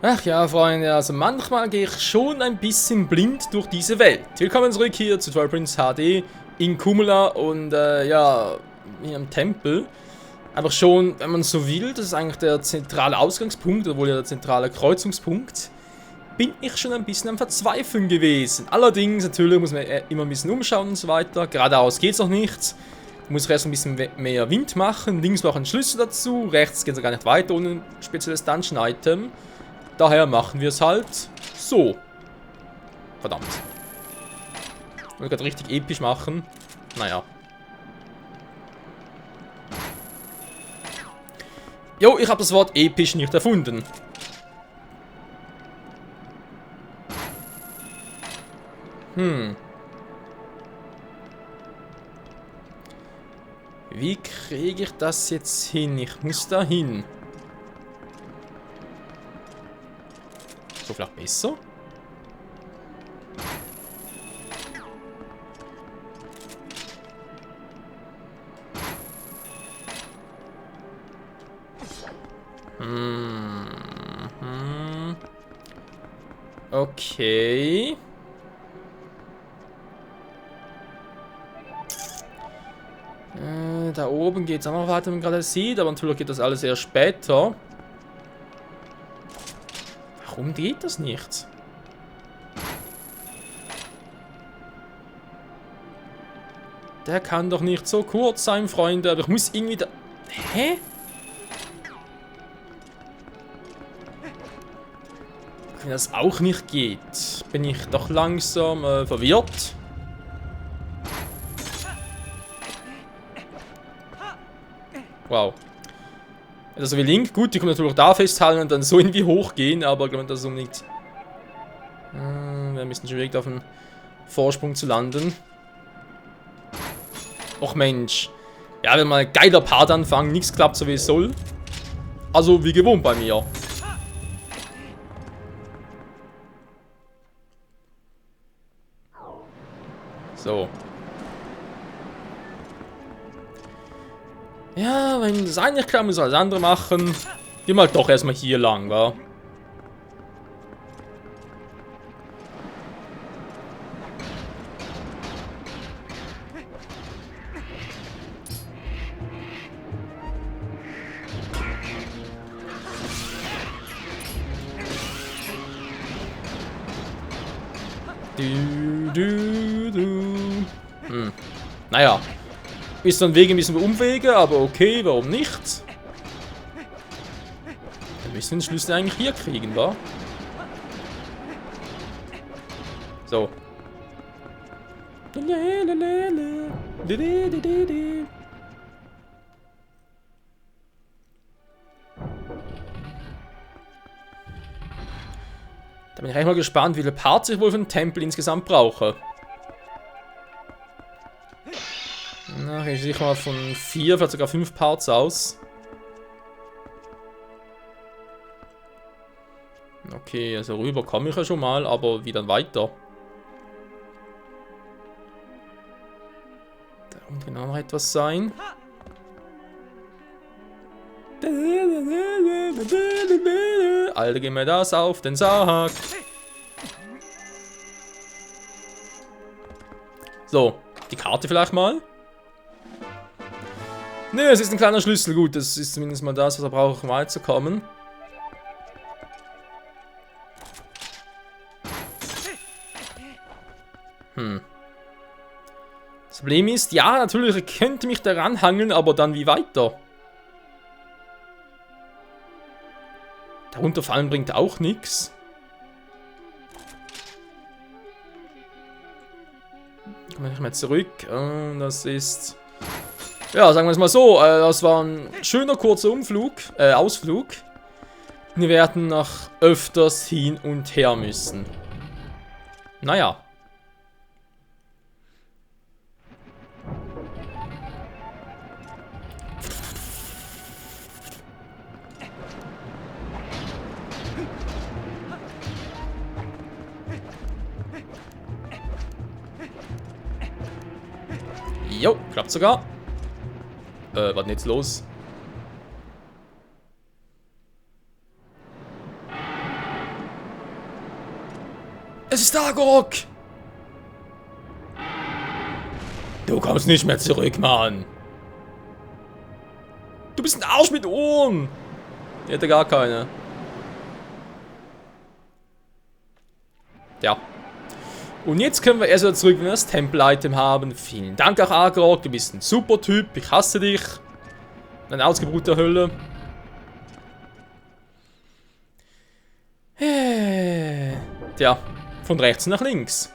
Ach ja, Freunde, also manchmal gehe ich schon ein bisschen blind durch diese Welt. Willkommen zurück hier zu Twilight Princess HD in Kumula und ja, hier am Tempel. Aber schon, wenn man so will, das ist eigentlich der zentrale Ausgangspunkt, obwohl ja der zentrale Kreuzungspunkt, bin ich schon ein bisschen am Verzweifeln gewesen. Allerdings, natürlich muss man immer ein bisschen umschauen und so weiter. Geradeaus geht's noch nicht. Ich muss erst ein bisschen mehr Wind machen. Links noch ein Schlüssel dazu. Rechts geht es gar nicht weiter ohne ein spezielles Dungeon-Item. Daher machen wir es halt so. Verdammt. Ich will gerade richtig episch machen. Naja. Jo, ich habe das Wort episch nicht erfunden. Wie kriege ich das jetzt hin? Ich muss da hin. So vielleicht besser? Okay. Da oben geht es auch noch weiter, wie man gerade sieht, aber natürlich geht das alles eher später. Warum geht das nicht? Der kann doch nicht so kurz sein, Freunde, aber ich muss irgendwie da... Hä? Wenn das auch nicht geht, bin ich doch langsam verwirrt. Wow. Also wie Link, gut, die können natürlich auch da festhalten und dann so irgendwie hochgehen, aber ich glaube, das ist unbedingt... wäre ein bisschen schwierig, auf einen Vorsprung zu landen. Och Mensch. Ja, wenn mal ein geiler Part anfangen, nichts klappt so wie es soll. Also wie gewohnt bei mir. So. Ja, wenn das eine nicht klappt, muss das andere machen. Gehen wir halt doch erstmal hier lang, wa? Naja. Ist dann Wege ein bisschen Umwege, aber okay, warum nicht? Dann müssen wir den Schlüssel eigentlich hier kriegen, wa? So. Da bin ich eigentlich mal gespannt, wie viele Parts ich wohl für den Tempel insgesamt brauche. Na, ich gehe mal von 4, vielleicht sogar 5 Parts aus. Okay, also rüber komme ich ja schon mal, aber wie dann weiter? Da unten genau noch etwas sein. Alter, geh mir das auf den Sack. So, die Karte vielleicht mal. Ne, es ist ein kleiner Schlüssel. Gut, das ist zumindest mal das, was er braucht, um weiterzukommen. Das Problem ist, ja, natürlich, ich könnte mich daran hangeln, aber dann wie weiter? Darunter fallen bringt auch nichts. Kommen wir mal zurück. Das ist... Ja, sagen wir es mal so. Das war ein schöner kurzer Ausflug. Wir werden noch öfters hin und her müssen. Naja. Jo, klappt sogar. Was denn jetzt los? Es ist Agorok! Du kommst nicht mehr zurück, Mann. Du bist ein Arsch mit Ohren. Ich hätte gar keine. Ja. Und jetzt können wir erst wieder zurück, wenn wir das Tempel-Item haben. Vielen Dank auch, Agorok. Du bist ein super Typ. Ich hasse dich. Ein Ausgeburt der Hölle. Tja, von rechts nach links.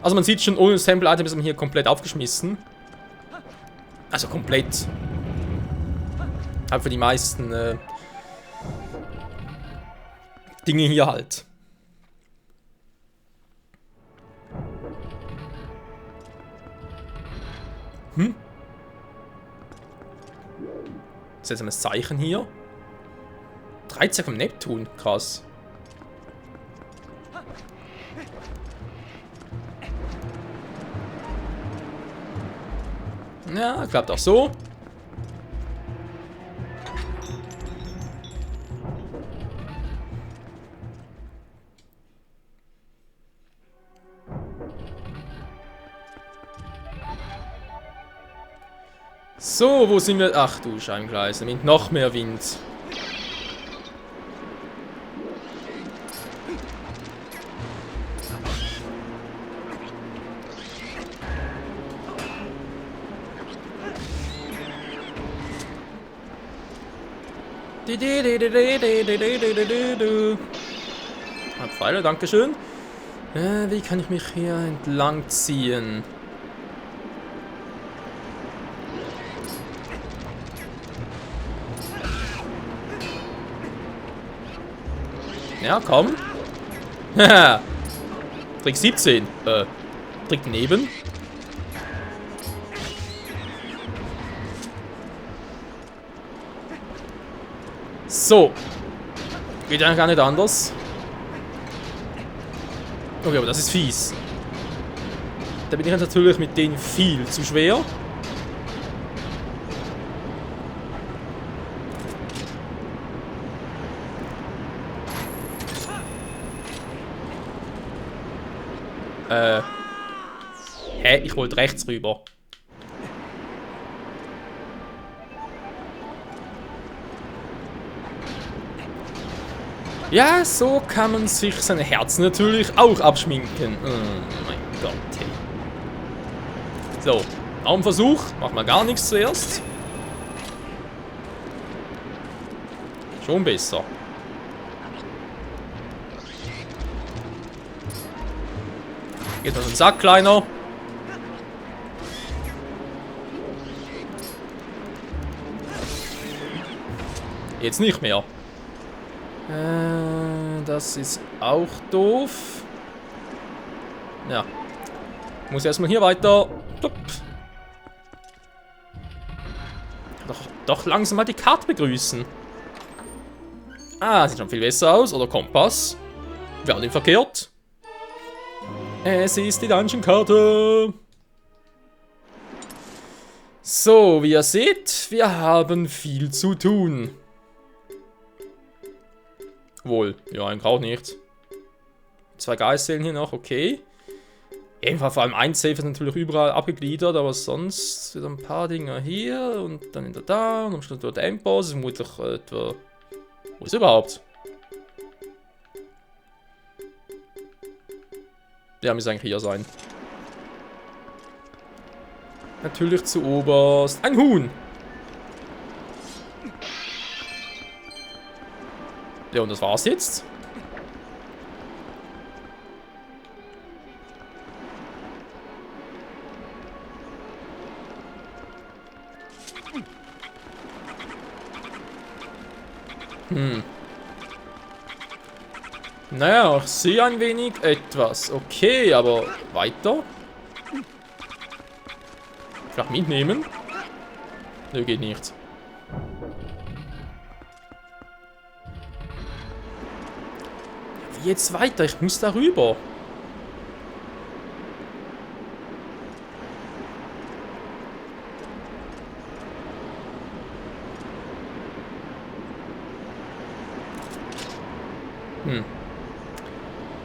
Also man sieht schon, ohne das Temple-Item ist man hier komplett aufgeschmissen. Also komplett. Halt für die meisten Dinge hier halt. Seltsames Zeichen hier. 13 vom Neptun, krass. Ja, klappt auch so. So, wo sind wir? Ach du Scheingleise, mit noch mehr Wind. Pfeile, dankeschön. Wie kann ich mich hier entlang ziehen? Ja, komm. Haha. Trick 17. Trick daneben. So. Geht eigentlich gar nicht anders. Okay, aber das ist fies. Da bin ich jetzt natürlich mit denen viel zu schwer. Hä? Ich wollte rechts rüber. Ja, so kann man sich seine Herzen natürlich auch abschminken. Oh mein Gott, hey. So, Armversuch. Machen wir gar nichts zuerst. Schon besser. Geht auf den Sack, Kleiner. Jetzt nicht mehr. Das ist auch doof. Ja. Muss erstmal hier weiter. Doch langsam mal die Karte begrüßen. Ah, sieht schon viel besser aus. Oder Kompass. Wir haben ihn verkehrt. Es ist die Dungeon-Karte. So, wie ihr seht, wir haben viel zu tun. Wohl, ja, eigentlich auch nicht. 2 Geistseelen hier noch, okay. Jedenfalls vor allem ein Safe ist natürlich überall abgegliedert, aber sonst sind ein paar Dinger hier und dann wieder da und am Schluss der Endboss. Vermutlich etwa. Wo ist er überhaupt? Der müsste eigentlich hier sein. Natürlich zu oberst. Ein Huhn! Ja, und das war's jetzt. Naja, ich sehe ein wenig etwas. Okay, aber weiter? Vielleicht mitnehmen? Nö, geht nicht. Wie jetzt weiter? Ich muss da rüber.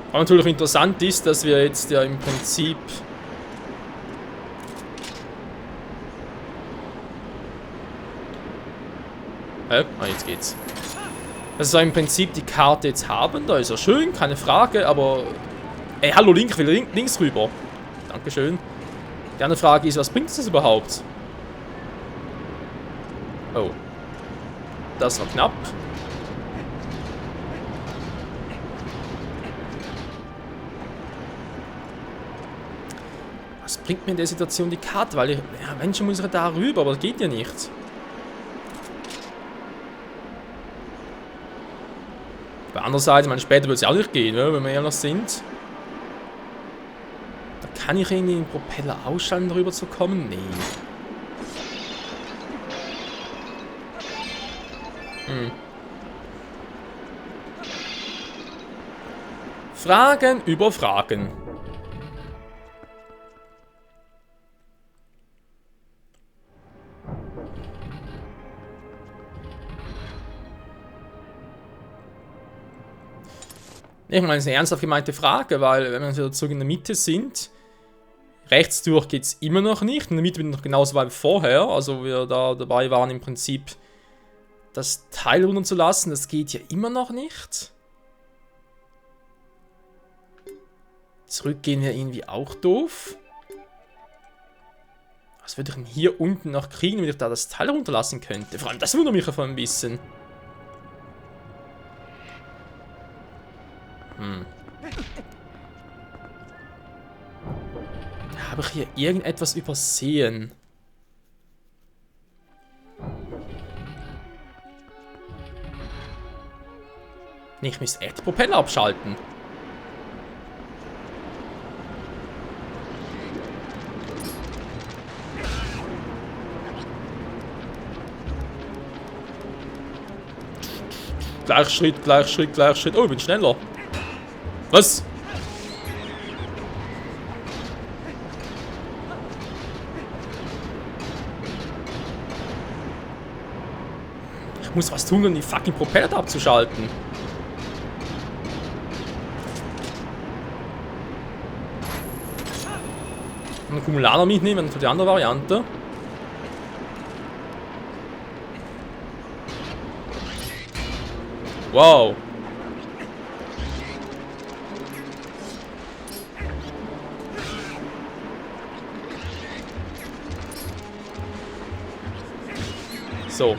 Aber natürlich interessant ist, dass wir jetzt ja im Prinzip... jetzt geht's. Dass wir im Prinzip die Karte jetzt haben, da ist er schön, keine Frage, aber... Ey, hallo Link, ich will links rüber. Dankeschön. Die andere Frage ist, was bringt das überhaupt? Oh. Das war knapp. Was bringt mir in der Situation die Karte? Weil ich... Ja, Menschen muss ich da rüber, aber das geht ja nicht. Andererseits, ich meine, später wird es ja auch nicht gehen, ne, wenn wir ehrlich sind. Da kann ich irgendwie den Propeller ausschalten, darüber zu kommen? Nee. Fragen über Fragen. Ich meine, das ist eine ernsthaft gemeinte Frage, weil wenn wir wieder zurück in der Mitte sind, rechts durch geht es immer noch nicht. In der Mitte bin ich noch genauso weit wie vorher, also wir da dabei waren im Prinzip das Teil runterzulassen, das geht ja immer noch nicht. Zurückgehen wäre irgendwie auch doof. Was würde ich denn hier unten noch kriegen, wenn ich da das Teil runterlassen könnte? Vor allem, das wundert mich einfach ein bisschen. Habe ich hier irgendetwas übersehen? Nee, ich müsste echt Propeller abschalten. Gleich Schritt, gleich Schritt, gleich Schritt. Oh, ich bin schneller. Was? Ich muss was tun, um die fucking Propeller da abzuschalten. Einen Kumulator mitnehmen für die andere Variante. Wow. So.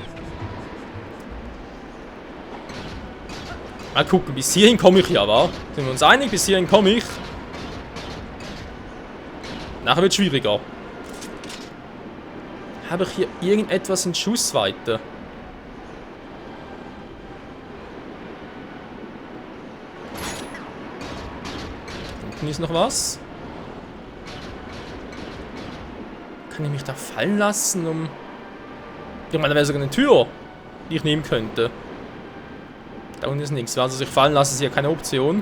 Mal gucken, bis hierhin komme ich ja, wa? Sind wir uns einig? Bis hierhin komme ich. Nachher wird es schwieriger. Habe ich hier irgendetwas in Schussweite? Unten ist noch was. Kann ich mich da fallen lassen, um... Ich meine, da wäre sogar eine Tür, die ich nehmen könnte. Da unten ist nichts. Also sich fallen lassen ist hier keine Option.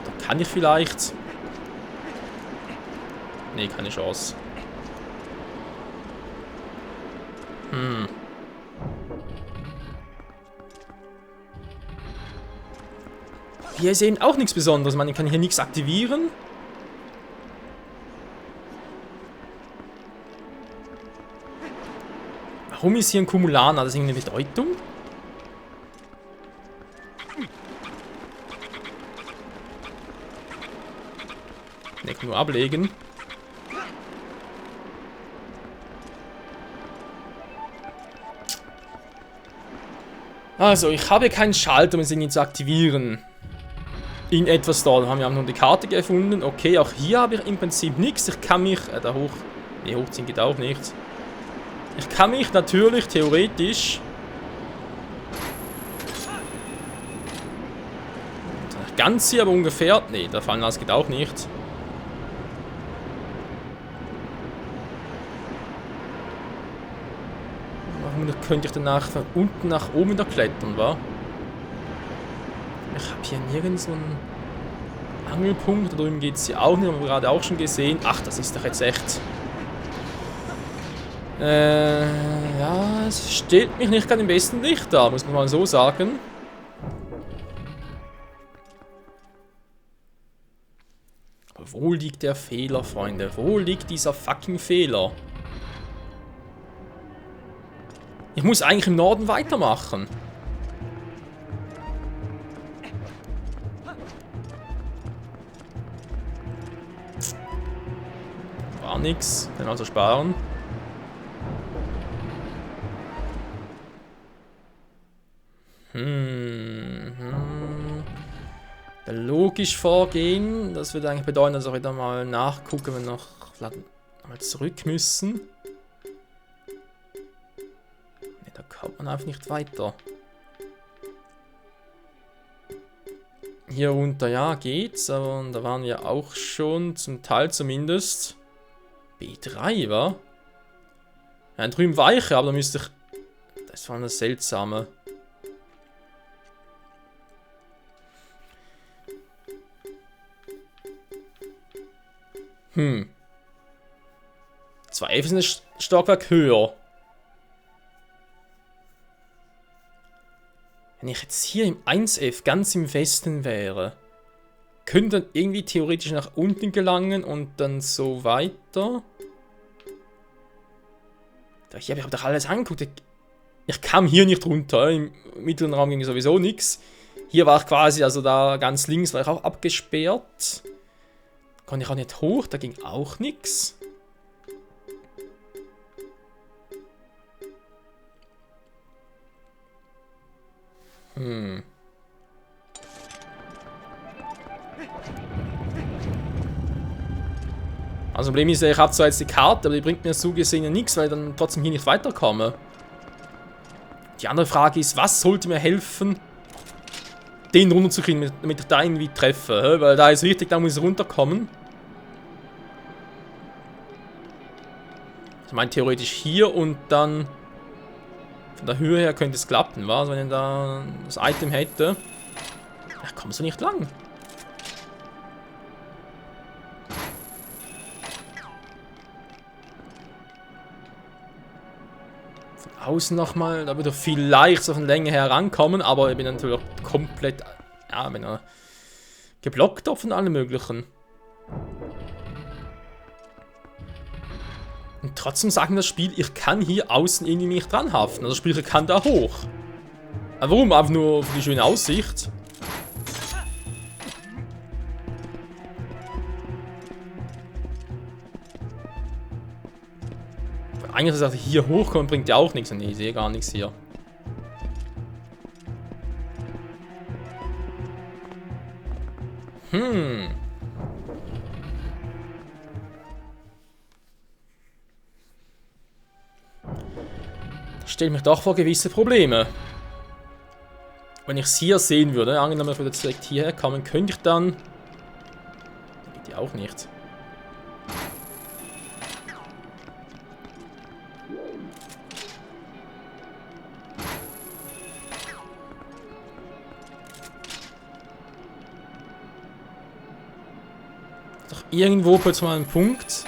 Da kann ich vielleicht... Nee, keine Chance. Hier ist eben auch nichts Besonderes. Man kann hier nichts aktivieren. Warum ist hier ein Kumulator? Hat das irgendeine Bedeutung? Ne, nur ablegen. Also, ich habe keinen Schalter, um es irgendwie zu aktivieren. In etwas da. Wir haben nur die Karte gefunden. Okay, auch hier habe ich im Prinzip nichts. Ich kann mich... da hoch... Ne, hochziehen geht auch nicht. Ich kann mich natürlich theoretisch... Nicht ganz hier, aber ungefähr... Ne, da fallen das geht auch nicht. Warum könnte ich danach von unten nach oben wieder klettern, wa? Ich habe hier nirgends so einen Angelpunkt. Da drüben geht es hier auch nicht, haben wir gerade auch schon gesehen. Ach, das ist doch jetzt echt... Ja, es stellt mich nicht gerade im besten Licht da, muss man mal so sagen. Aber wo liegt der Fehler, Freunde? Wo liegt dieser fucking Fehler? Ich muss eigentlich im Norden weitermachen. War nix, kann also sparen. Logisch vorgehen, das würde eigentlich bedeuten, dass wir wieder mal nachgucken, wenn wir noch mal zurück müssen. Ne, da kommt man einfach nicht weiter. Hier runter, ja, geht's, aber da waren wir auch schon, zum Teil zumindest. B3, wa? Ja, drüben weiche, aber da müsste ich... Das war eine seltsame... Hm. 2F ist ein Stockwerk höher. Wenn ich jetzt hier im 1F ganz im Westen wäre, könnte dann irgendwie theoretisch nach unten gelangen und dann so weiter. Hier habe ich doch alles angeguckt. Ich kam hier nicht runter. Im mittleren Raum ging sowieso nichts. Hier war ich quasi, also da ganz links war ich auch abgesperrt. Konnte ich auch nicht hoch, da ging auch nichts. Also Problem ist, ich habe zwar jetzt die Karte, aber die bringt mir so gesehen ja nichts, weil ich dann trotzdem hier nicht weiterkomme. Die andere Frage ist, was sollte mir helfen, den runterzukriegen, damit ich da irgendwie treffe? Weil da ist wichtig, da muss ich runterkommen. Ich meine theoretisch hier und dann von der Höhe her könnte es klappen, was? Wenn ich da das Item hätte. Ja, kommst du nicht lang. Von außen nochmal, da würde vielleicht so von Länge her rankommen, aber ich bin natürlich auch komplett, ja, bin geblockt von allem Möglichen. Und trotzdem sagt mir das Spiel, ich kann hier außen irgendwie nicht dran haften. Also sprich, ich kann da hoch. Aber warum? Einfach nur für die schöne Aussicht. Eigentlich ist das hier hochkommen, bringt ja auch nichts. Nee, ich sehe gar nichts hier. Stellt mich doch vor gewisse Probleme. Wenn ich es hier sehen würde, angenommen ich würde jetzt direkt hierher kommen, könnte ich dann... Geht ja auch nicht. Doch irgendwo plötzlich mal ein Punkt.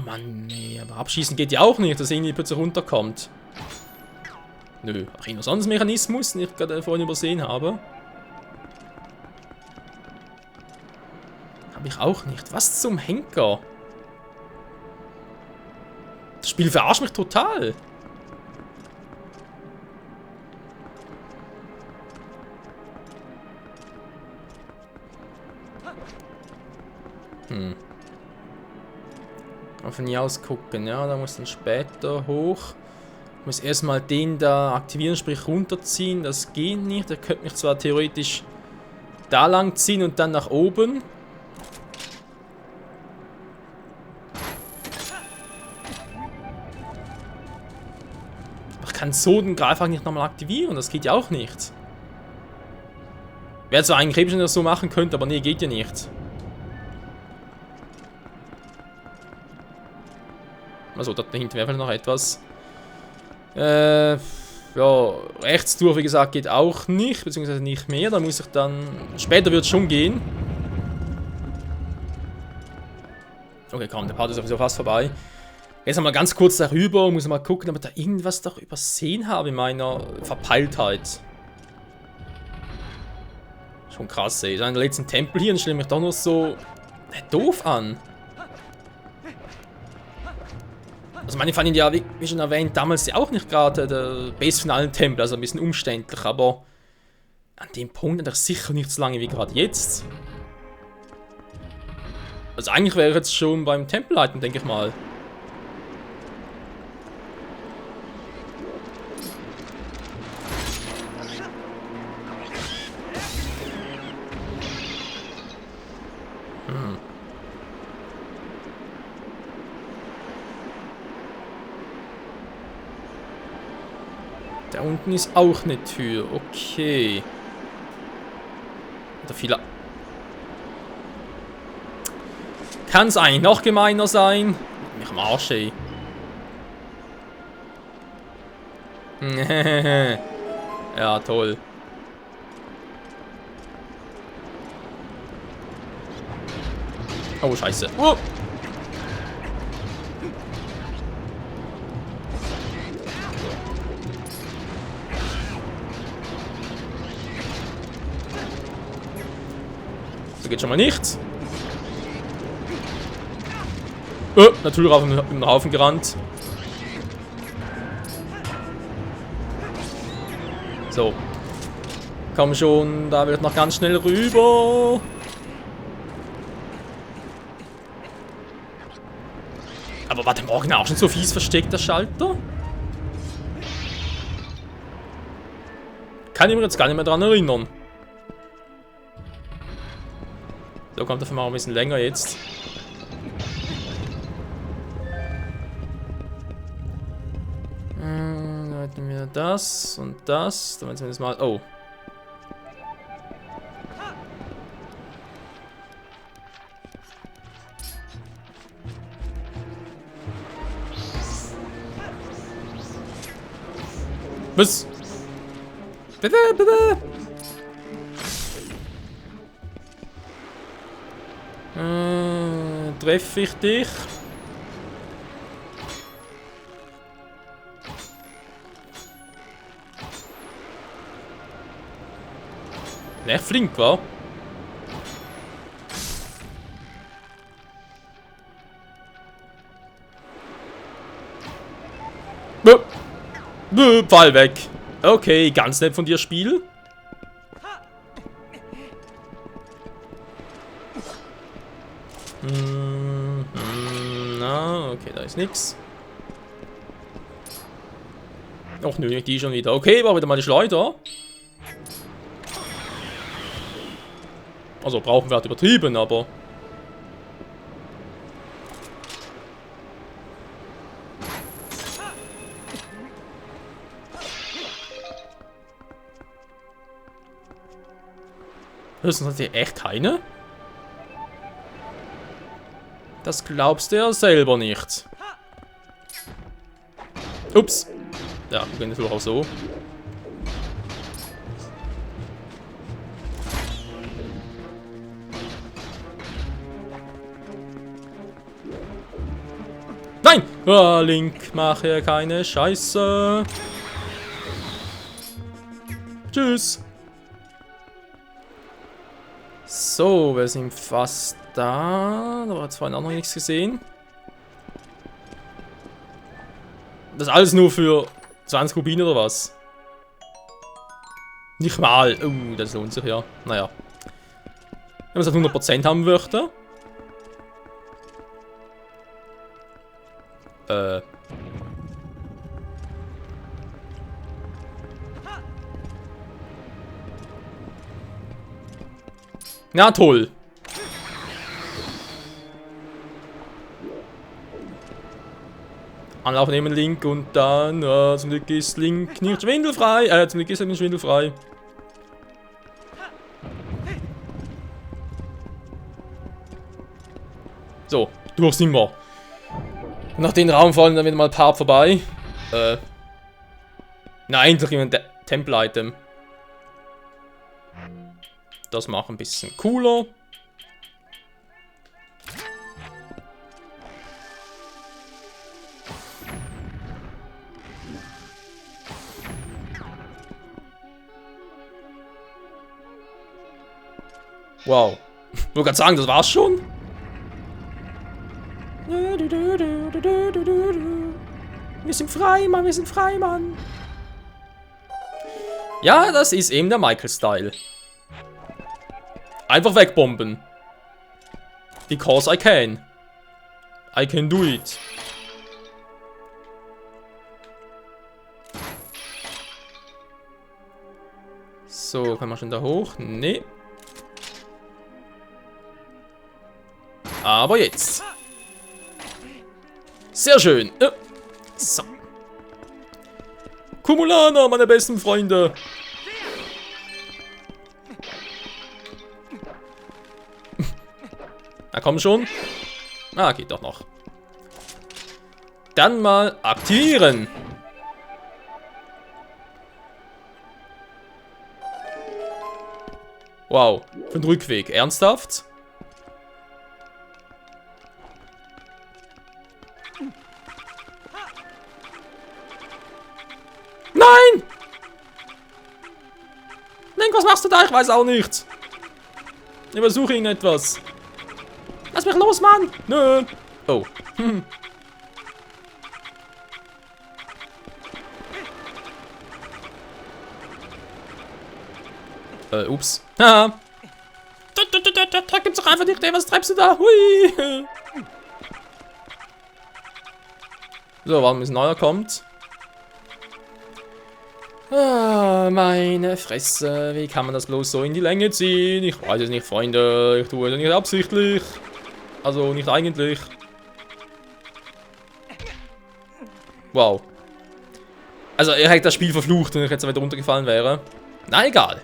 Mann, nee, aber abschießen geht ja auch nicht, dass irgendwie plötzlich runterkommt. Nö, Renaissance-Mechanismus, den ich gerade vorhin übersehen habe. Habe ich auch nicht. Was zum Henker? Das Spiel verarscht mich total. Von hier aus gucken, ja, da muss dann später hoch. Ich muss erstmal den da aktivieren, sprich runterziehen, das geht nicht. Der könnte mich zwar theoretisch da lang ziehen und dann nach oben. Ich kann so den Greifhaken nicht nochmal aktivieren, das geht ja auch nicht. Wäre zwar eigentlich schon das so machen könnte, aber nee, geht ja nicht. Also, da hinten wäre vielleicht noch etwas. Ja, rechts durch, wie gesagt, geht auch nicht, beziehungsweise nicht mehr. Da muss ich dann... Später wird es schon gehen. Okay, komm, der Part ist sowieso fast vorbei. Jetzt mal ganz kurz darüber, muss mal gucken, ob ich da irgendwas doch übersehen habe in meiner Verpeiltheit. Schon krass, ey. Ich habe den letzten Tempel hier und stelle mich doch noch so doof an. Also meine fand ihn ja, wie schon erwähnt, damals ja auch nicht gerade der beste von allen Tempel, also ein bisschen umständlich, aber an dem Punkt hat er sicher nicht so lange wie gerade jetzt. Also eigentlich wäre ich jetzt schon beim Tempelleiten, denke ich mal. Da unten ist auch eine Tür. Okay. Oder viele. Kann es eigentlich noch gemeiner sein? Mich am Arsch, ey. Ja, toll. Oh, scheiße. Oh. So geht schon mal nichts. Oh, natürlich auf den Haufen gerannt. So. Komm schon, da wird noch ganz schnell rüber. Aber war der Morgen auch schon so fies versteckt, der Schalter? Kann ich mir jetzt gar nicht mehr dran erinnern. So, kommt dafür mal ein bisschen länger jetzt. Dann hätten wir das und das. Dann zumindest mal. Oh. Was? Bitte, bitte. Treffe ich dich? Echt flink, wa? Fall weg. Okay, ganz nett von dir, Spiel. Na, okay, da ist nix. Och nö, die schon wieder. Okay, war wieder mal die Schleuder. Also brauchen wir halt übertrieben, aber... Höchstens hat hier echt keine? Das glaubst du ja selber nicht. Ups. Ja, wir können natürlich auch so. Nein! Oh, Link, mach hier keine Scheiße. Tschüss. So, wir sind fast da. Da war jetzt vorhin auch noch nichts gesehen. Das ist alles nur für 20 Rubine oder was? Nicht mal. Das lohnt sich ja. Naja. Wenn man es auf 100% haben möchte. Na toll. Anlauf nehmen Link und dann, zum Glück ist Link nicht schwindelfrei. Zum Glück ist er nicht schwindelfrei. So, durch sind wir. Nach den Raum fallen dann wieder mal ein paar vorbei. Na, endlich ein Tempel-Item. Das macht ein bisschen cooler. Wow. Ich wollte gerade sagen, das war's schon. Wir sind frei, Mann, wir sind frei, Mann. Ja, das ist eben der Michael-Style. Einfach wegbomben. Because I can. I can do it. So, kann man schon da hoch? Nee. Aber jetzt. Sehr schön. So. Kumulaner, meine besten Freunde. Na komm schon. Ah, geht doch noch. Dann mal aktivieren. Wow, für den Rückweg. Ernsthaft? Nein! Link, was machst du da? Ich weiß auch nicht. Ich versuche irgendetwas. Lass mich los, Mann! Nö. Oh. Ups. Haha. Da gibt's doch einfach nicht. Was treibst du da? Hui. So, warten bis ein neuer kommt. Ah, meine Fresse. Wie kann man das bloß so in die Länge ziehen? Ich weiß es nicht, Freunde. Ich tue es nicht absichtlich. Also, nicht eigentlich. Wow. Also, er hätte das Spiel verflucht, wenn ich jetzt weiter runtergefallen wäre. Na, egal.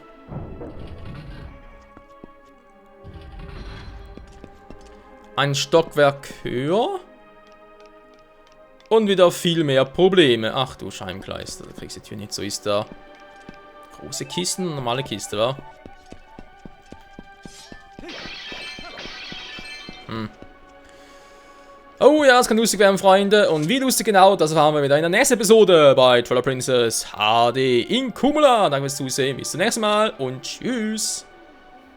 Ein Stockwerk höher. Und wieder viel mehr Probleme. Ach du Scheibenkleister, da kriegst du die Tür nicht. So ist da. Große Kisten, normale Kiste, wa? Oh ja, es kann lustig werden, Freunde. Und wie lustig genau, das erfahren wir wieder in der nächsten Episode bei Twilight Princess HD in Cumula. Danke fürs Zusehen, bis zum nächsten Mal und tschüss.